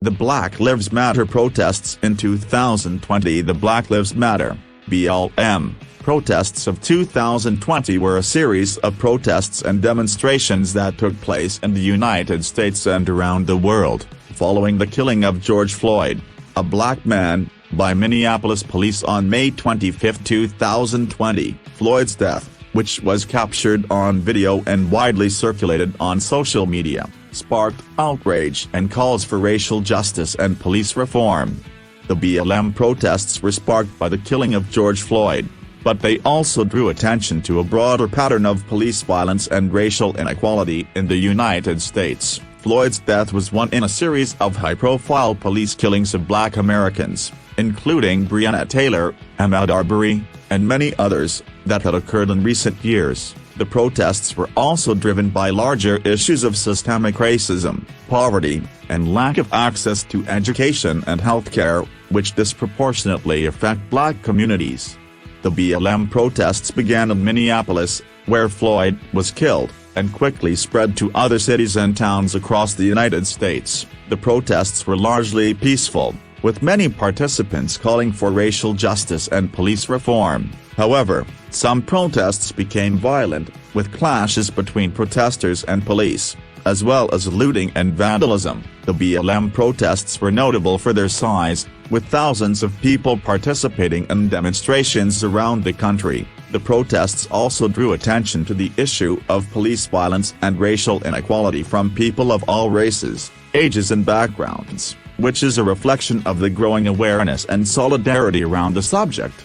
The Black Lives Matter protests in 2020. The Black Lives Matter (BLM) protests of 2020 were a series of protests and demonstrations that took place in the United States and around the world, following the killing of George Floyd, a black man, by Minneapolis police on May 25, 2020. Floyd's death, which was captured on video and widely circulated on social media, sparked outrage and calls for racial justice and police reform. The BLM protests were sparked by the killing of George Floyd, but they also drew attention to a broader pattern of police violence and racial inequality in the United States. Floyd's death was one in a series of high-profile police killings of black Americans, including Breonna Taylor, Ahmaud Arbery, and many others, that had occurred in recent years. The protests were also driven by larger issues of systemic racism, poverty, and lack of access to education and healthcare, which disproportionately affect black communities. The BLM protests began in Minneapolis, where Floyd was killed, and quickly spread to other cities and towns across the United States. The protests were largely peaceful, with many participants calling for racial justice and police reform. However, some protests became violent, with clashes between protesters and police, as well as looting and vandalism. The BLM protests were notable for their size, with thousands of people participating in demonstrations around the country. The protests also drew attention to the issue of police violence and racial inequality from people of all races, ages and backgrounds, which is a reflection of the growing awareness and solidarity around the subject.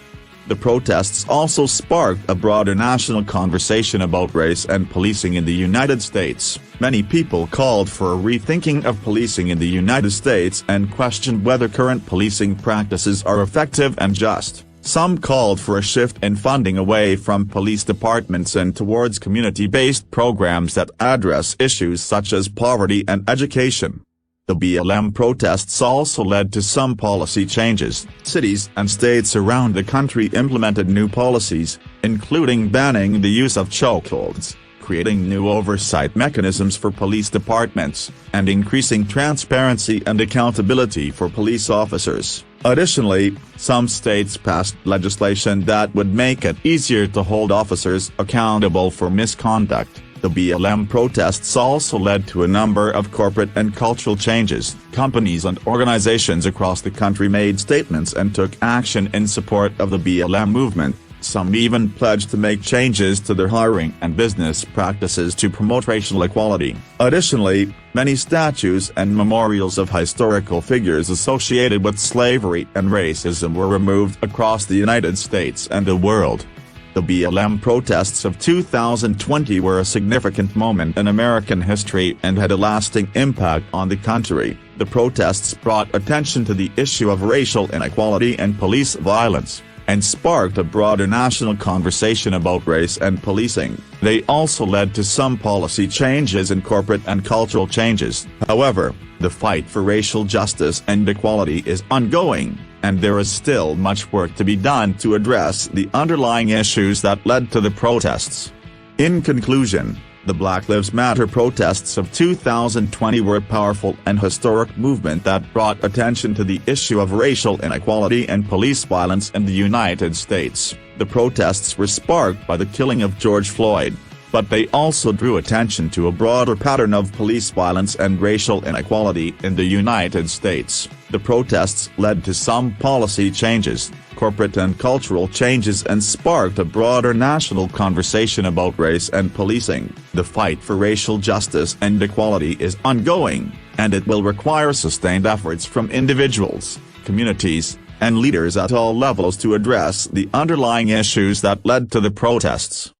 The protests also sparked a broader national conversation about race and policing in the United States. Many people called for a rethinking of policing in the United States and questioned whether current policing practices are effective and just. Some called for a shift in funding away from police departments and towards community-based programs that address issues such as poverty and education. The BLM protests also led to some policy changes. Cities and states around the country implemented new policies, including banning the use of chokeholds, creating new oversight mechanisms for police departments, and increasing transparency and accountability for police officers. Additionally, some states passed legislation that would make it easier to hold officers accountable for misconduct. The BLM protests also led to a number of corporate and cultural changes. Companies and organizations across the country made statements and took action in support of the BLM movement. Some even pledged to make changes to their hiring and business practices to promote racial equality. Additionally, many statues and memorials of historical figures associated with slavery and racism were removed across the United States and the world. The BLM protests of 2020 were a significant moment in American history and had a lasting impact on the country. The protests brought attention to the issue of racial inequality and police violence, and sparked a broader national conversation about race and policing. They also led to some policy changes and corporate and cultural changes. However, the fight for racial justice and equality is ongoing, and there is still much work to be done to address the underlying issues that led to the protests. In conclusion, the Black Lives Matter protests of 2020 were a powerful and historic movement that brought attention to the issue of racial inequality and police violence in the United States. The protests were sparked by the killing of George Floyd, but they also drew attention to a broader pattern of police violence and racial inequality in the United States. The protests led to some policy changes, corporate and cultural changes, and sparked a broader national conversation about race and policing. The fight for racial justice and equality is ongoing, and it will require sustained efforts from individuals, communities, and leaders at all levels to address the underlying issues that led to the protests.